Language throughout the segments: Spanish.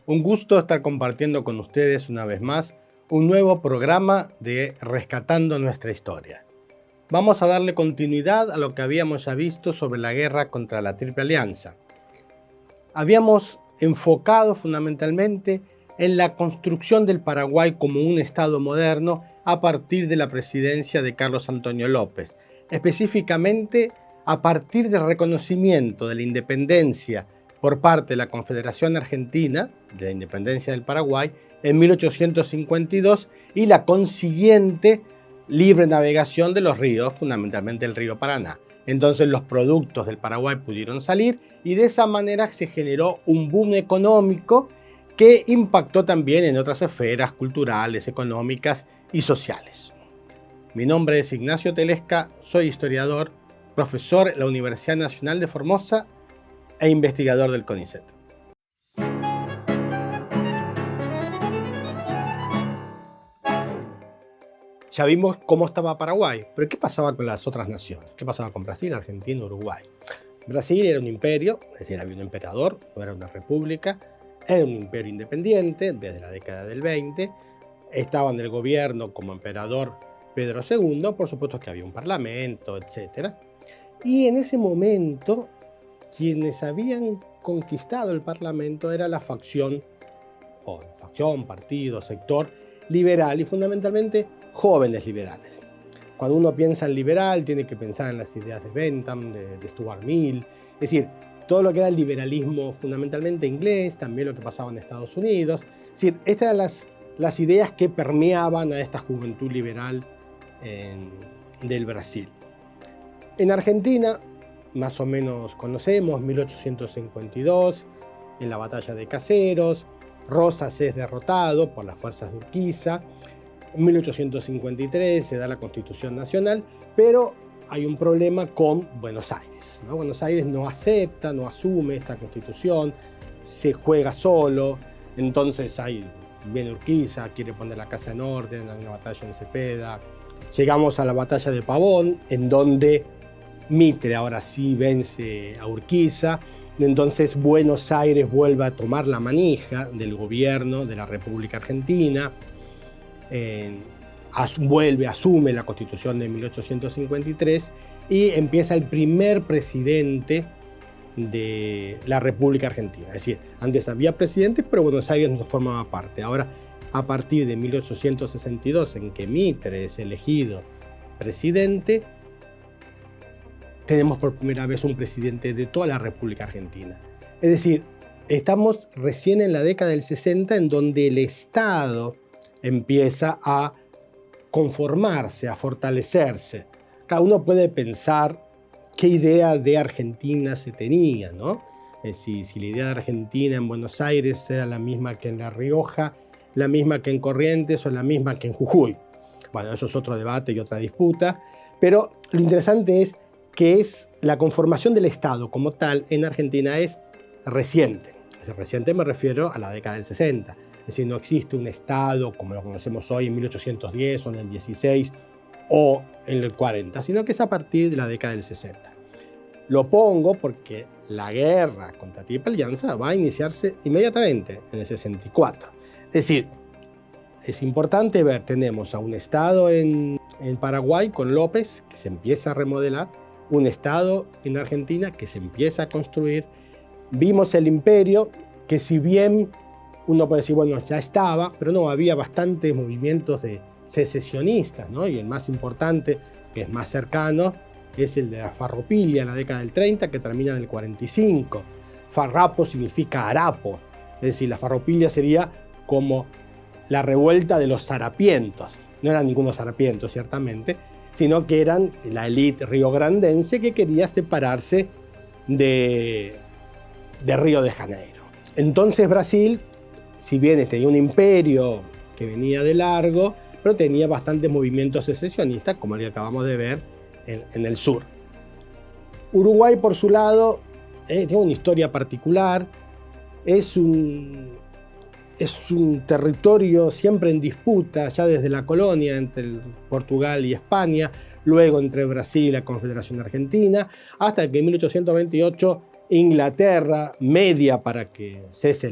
Un gusto estar compartiendo con ustedes una vez más un nuevo programa de Rescatando Nuestra Historia. Vamos a darle continuidad a lo que habíamos ya visto sobre la guerra contra la Triple Alianza. Habíamos enfocado fundamentalmente en la construcción del Paraguay como un Estado moderno a partir de la presidencia de Carlos Antonio López, específicamente a partir del reconocimiento de la independencia por parte de la Confederación Argentina, de la independencia del Paraguay, en 1852 y la consiguiente libre navegación de los ríos, fundamentalmente el río Paraná. Entonces los productos del Paraguay pudieron salir y de esa manera se generó un boom económico que impactó también en otras esferas culturales, económicas y sociales. Mi nombre es Ignacio Telesca, soy historiador, profesor en la Universidad Nacional de Formosa e investigador del CONICET. Ya vimos cómo estaba Paraguay, pero ¿qué pasaba con las otras naciones? ¿Qué pasaba con Brasil, Argentina, Uruguay? Brasil era un imperio, es decir, había un emperador, no era una república, era un imperio independiente desde la década del 20, estaba en el gobierno como emperador Pedro II, por supuesto que había un parlamento, etc. Y en ese momento, quienes habían conquistado el parlamento era la facción, partido, sector liberal y fundamentalmente jóvenes liberales. Cuando uno piensa en liberal, tiene que pensar en las ideas de Bentham, de Stuart Mill, es decir, todo lo que era el liberalismo fundamentalmente inglés, también lo que pasaba en Estados Unidos. Es decir, estas eran las ideas que permeaban a esta juventud liberal del Brasil. En Argentina, más o menos conocemos, 1852, en la batalla de Caseros, Rosas es derrotado por las fuerzas de Urquiza. En 1853 se da la Constitución Nacional, pero hay un problema con Buenos Aires, ¿no? Buenos Aires no acepta, no asume esta Constitución, se juega solo, entonces viene Urquiza, quiere poner la casa en orden, hay una batalla en Cepeda. Llegamos a la batalla de Pavón, en donde Mitre ahora sí vence a Urquiza. Entonces Buenos Aires vuelve a tomar la manija del gobierno de la República Argentina, asume la Constitución de 1853 y empieza el primer presidente de la República Argentina. Es decir, antes había presidentes, pero Buenos Aires no formaba parte. Ahora, a partir de 1862, en que Mitre es elegido presidente, tenemos por primera vez un presidente de toda la República Argentina. Es decir, estamos recién en la década del 60 en donde el Estado empieza a conformarse, a fortalecerse. Cada uno puede pensar qué idea de Argentina se tenía, ¿no? Si la idea de Argentina en Buenos Aires era la misma que en La Rioja, la misma que en Corrientes o la misma que en Jujuy. Bueno, eso es otro debate y otra disputa, pero lo interesante es que la conformación del Estado como tal en Argentina es reciente. Reciente me refiero a la década del 60. Es decir, no existe un Estado como lo conocemos hoy en 1810 o en el 16 o en el 40, sino que es a partir de la década del 60. Lo pongo porque la guerra contra Triple Alianza va a iniciarse inmediatamente en el 64. Es decir, es importante ver, tenemos a un Estado en Paraguay con López que se empieza a remodelar, un Estado en Argentina que se empieza a construir. Vimos el imperio que, si bien uno puede decir, bueno, ya estaba, pero no, había bastantes movimientos de secesionistas, ¿no? Y el más importante, que es más cercano, es el de la Farropilia en la década del 30, que termina en el 45. Farrapo significa harapo, es decir, la Farropilia sería como la revuelta de los harapientos. No eran ningunos harapientos, ciertamente, sino que eran la élite riograndense que quería separarse de Río de Janeiro. Entonces Brasil, si bien tenía un imperio que venía de largo, pero tenía bastantes movimientos secesionistas, como el que acabamos de ver en el sur. Uruguay, por su lado, tiene una historia particular, es un territorio siempre en disputa, ya desde la colonia entre Portugal y España, luego entre Brasil y la Confederación Argentina, hasta que en 1828 Inglaterra media para que cese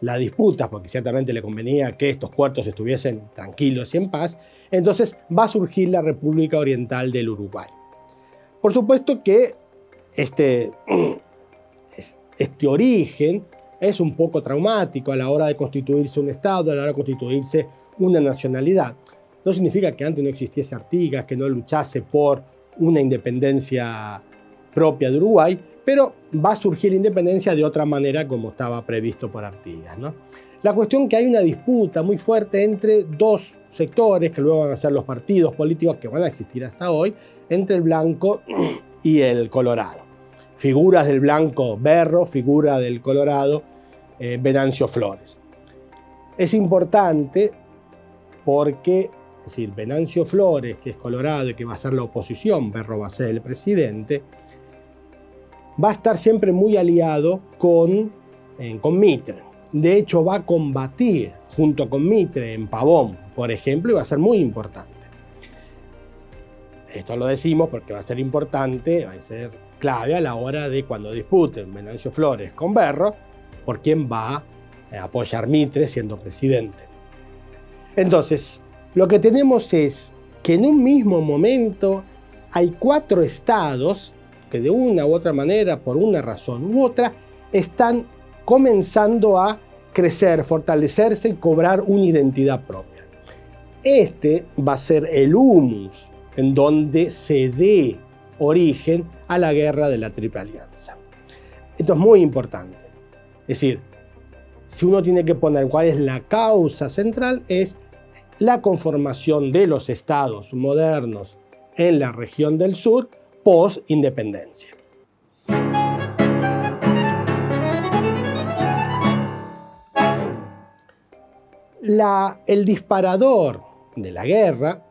la disputa, porque ciertamente le convenía que estos puertos estuviesen tranquilos y en paz, entonces va a surgir la República Oriental del Uruguay. Por supuesto que este origen es un poco traumático a la hora de constituirse un Estado, a la hora de constituirse una nacionalidad. No significa que antes no existiese Artigas, que no luchase por una independencia propia de Uruguay, pero va a surgir la independencia de otra manera como estaba previsto por Artigas, ¿no? La cuestión es que hay una disputa muy fuerte entre dos sectores, que luego van a ser los partidos políticos que van a existir hasta hoy, entre el blanco y el colorado. Figuras del blanco Berro, figura del colorado Venancio Flores. Es importante porque, es decir, Venancio Flores, que es colorado y que va a ser la oposición, Berro va a ser el presidente, va a estar siempre muy aliado con Mitre. De hecho, va a combatir junto con Mitre en Pavón, por ejemplo, y va a ser muy importante. Esto lo decimos porque va a ser importante, va a ser clave a la hora de cuando disputen Venancio Flores con Berro, por quién va a apoyar Mitre siendo presidente. Entonces, lo que tenemos es que en un mismo momento hay 4 estados que de una u otra manera, por una razón u otra, están comenzando a crecer, fortalecerse y cobrar una identidad propia. Este va a ser el humus en donde se dé origen a la guerra de la Triple Alianza. Esto es muy importante. Es decir, si uno tiene que poner cuál es la causa central, es la conformación de los estados modernos en la región del sur post-independencia. El disparador de la guerra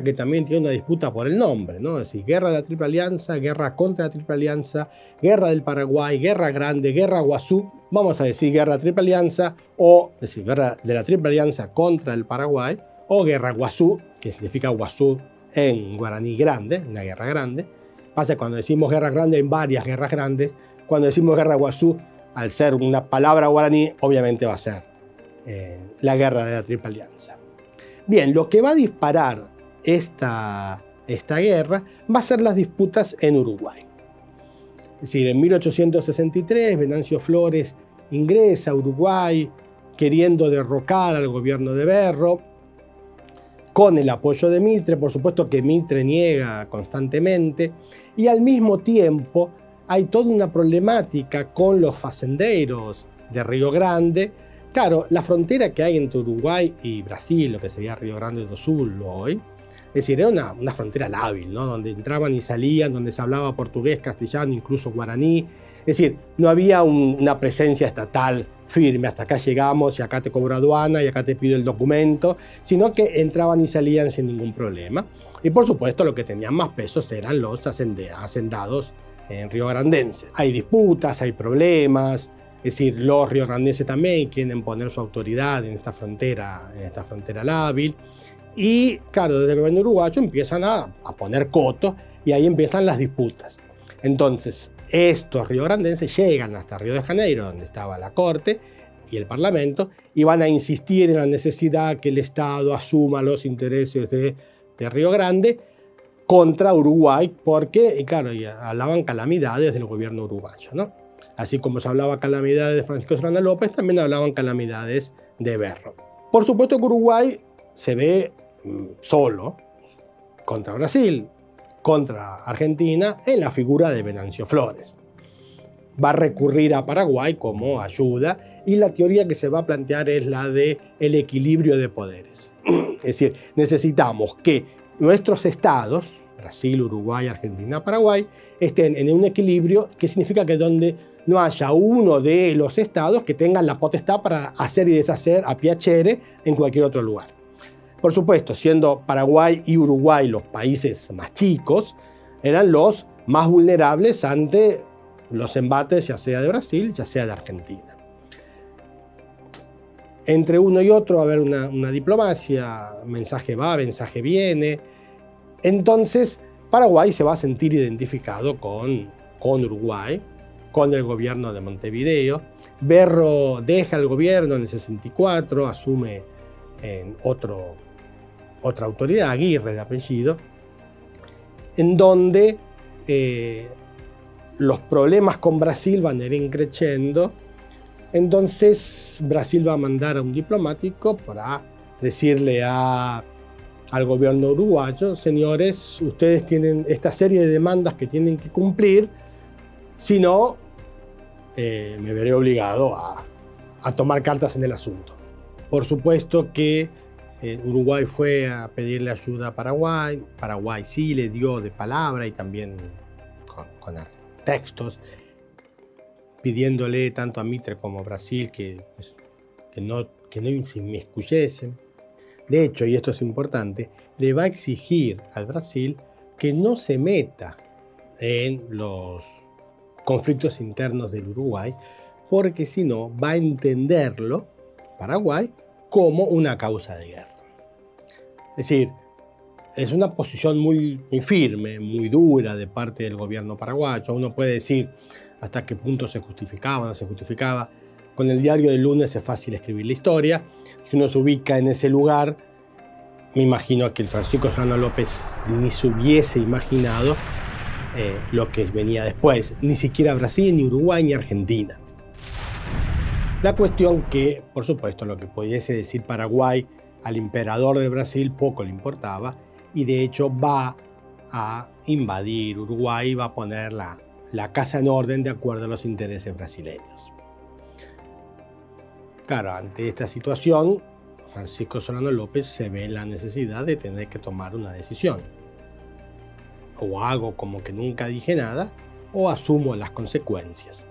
que también tiene una disputa por el nombre, ¿no? Es decir, guerra de la Triple Alianza, guerra contra la Triple Alianza, guerra del Paraguay, guerra grande, guerra Guazú, vamos a decir guerra Triple Alianza, o es decir, guerra de la Triple Alianza contra el Paraguay, o guerra Guazú, que significa Guazú en guaraní grande, una guerra grande. Pasa que cuando decimos guerra grande, hay varias guerras grandes. Cuando decimos guerra Guazú, al ser una palabra guaraní, obviamente va a ser la guerra de la Triple Alianza. Bien, lo que va a disparar esta guerra va a ser las disputas en Uruguay. Es decir, en 1863 Venancio Flores ingresa a Uruguay queriendo derrocar al gobierno de Berro, con el apoyo de Mitre, por supuesto que Mitre niega constantemente, y al mismo tiempo hay toda una problemática con los facenderos de Río Grande. Claro, la frontera que hay entre Uruguay y Brasil, lo que sería Río Grande do Sul hoy, es decir, era una frontera lábil, ¿no? Donde entraban y salían, donde se hablaba portugués, castellano, incluso guaraní. Es decir, no había una presencia estatal firme, hasta acá llegamos y acá te cobro aduana y acá te pido el documento, sino que entraban y salían sin ningún problema. Y por supuesto lo que tenían más pesos eran los hacendados en riograndenses. Hay disputas, hay problemas, es decir, los riograndenses también quieren poner su autoridad en esta frontera lábil. Y claro, desde el gobierno uruguayo empiezan a poner coto y ahí empiezan las disputas. Entonces, estos riograndenses llegan hasta Río de Janeiro, donde estaba la corte y el parlamento, y van a insistir en la necesidad que el Estado asuma los intereses de Río Grande contra Uruguay, porque, y claro, hablaban calamidades del gobierno uruguayo, ¿no? Así como se hablaba calamidades de Francisco Solana López, también hablaban calamidades de Berro. Por supuesto que Uruguay se ve solo contra Brasil, contra Argentina, en la figura de Venancio Flores. Va a recurrir a Paraguay como ayuda y la teoría que se va a plantear es la del equilibrio de poderes. Es decir, necesitamos que nuestros estados, Brasil, Uruguay, Argentina, Paraguay, estén en un equilibrio que significa que donde no haya uno de los estados que tengan la potestad para hacer y deshacer a piacere en cualquier otro lugar. Por supuesto, siendo Paraguay y Uruguay los países más chicos, eran los más vulnerables ante los embates ya sea de Brasil, ya sea de Argentina. Entre uno y otro va a haber una diplomacia, mensaje va, mensaje viene. Entonces, Paraguay se va a sentir identificado con Uruguay con el gobierno de Montevideo. Berro deja el gobierno en el 64, asume en otra autoridad, Aguirre de apellido, en donde los problemas con Brasil van a ir increciendo. Entonces Brasil va a mandar a un diplomático para decirle al gobierno uruguayo: señores, ustedes tienen esta serie de demandas que tienen que cumplir, si no, me veré obligado a tomar cartas en el asunto. Por supuesto que Uruguay fue a pedirle ayuda a Paraguay. Paraguay sí le dio de palabra y también con textos, pidiéndole tanto a Mitre como a Brasil que no se inmiscuyesen. De hecho, y esto es importante, le va a exigir al Brasil que no se meta en los conflictos internos del Uruguay, porque si no va a entenderlo, Paraguay, como una causa de guerra. Es decir, es una posición muy firme, muy dura de parte del gobierno paraguayo. Uno puede decir hasta qué punto se justificaba o no se justificaba. Con el diario del lunes es fácil escribir la historia. Si uno se ubica en ese lugar, me imagino que el Francisco Solano López ni se hubiese imaginado lo que venía después. Ni siquiera Brasil, ni Uruguay, ni Argentina. La cuestión que, por supuesto, lo que pudiese decir Paraguay al emperador de Brasil poco le importaba, y de hecho va a invadir Uruguay y va a poner la casa en orden de acuerdo a los intereses brasileños. Claro, ante esta situación, Francisco Solano López se ve en la necesidad de tener que tomar una decisión. O hago como que nunca dije nada, o asumo las consecuencias.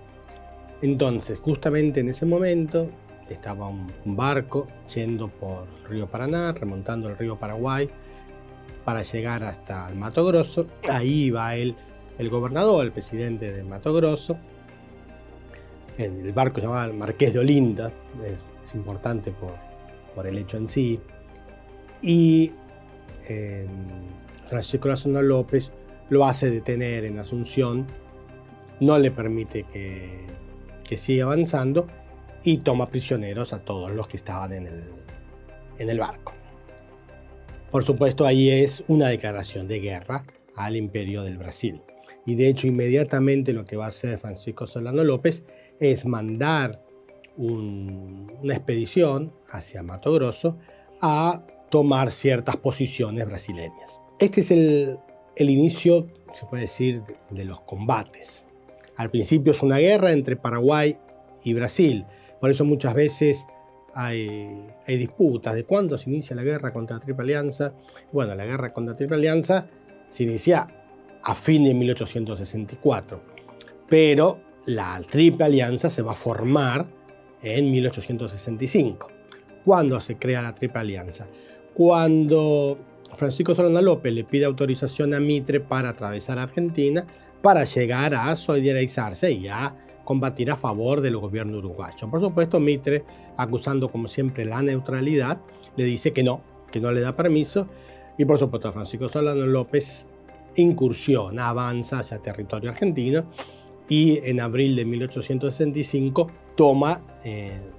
Entonces, justamente en ese momento, estaba un barco yendo por el río Paraná, remontando el río Paraguay, para llegar hasta el Mato Grosso. Ahí va el gobernador, el presidente de Mato Grosso. El barco se llamaba el Marqués de Olinda, es importante por el hecho en sí. Y Francisco Solano López lo hace detener en Asunción, no le permite que siga avanzando y toma prisioneros a todos los que estaban en el barco. Por supuesto, ahí es una declaración de guerra al Imperio del Brasil. Y de hecho, inmediatamente lo que va a hacer Francisco Solano López es mandar una expedición hacia Mato Grosso a tomar ciertas posiciones brasileñas. Este es el inicio, se puede decir, de los combates. Al principio es una guerra entre Paraguay y Brasil. Por eso muchas veces hay disputas de cuándo se inicia la guerra contra la Triple Alianza. Bueno, la guerra contra la Triple Alianza se inicia a fin de 1864, pero la Triple Alianza se va a formar en 1865. ¿Cuándo se crea la Triple Alianza? Cuando Francisco Solano López le pide autorización a Mitre para atravesar Argentina, para llegar a solidarizarse y a combatir a favor del gobierno uruguayo. Por supuesto, Mitre, acusando como siempre la neutralidad, le dice que no le da permiso, y por supuesto Francisco Solano López incursiona, avanza hacia territorio argentino y en abril de 1865 toma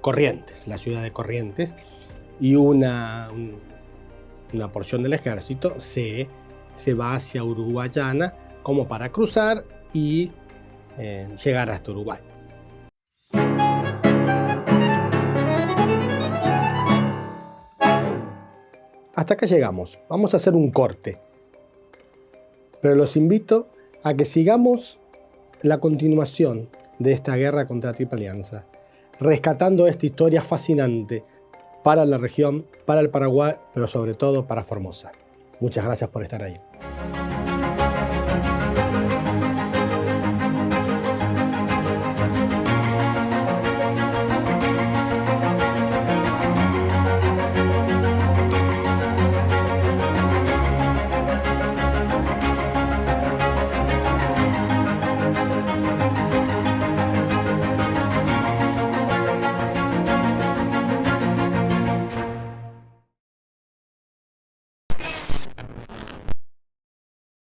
Corrientes, la ciudad de Corrientes, y una porción del ejército se va hacia Uruguayana como para cruzar y llegar hasta Uruguay. Hasta acá llegamos. Vamos a hacer un corte. Pero los invito a que sigamos la continuación de esta guerra contra la Triple Alianza, rescatando esta historia fascinante para la región, para el Paraguay, pero sobre todo para Formosa. Muchas gracias por estar ahí.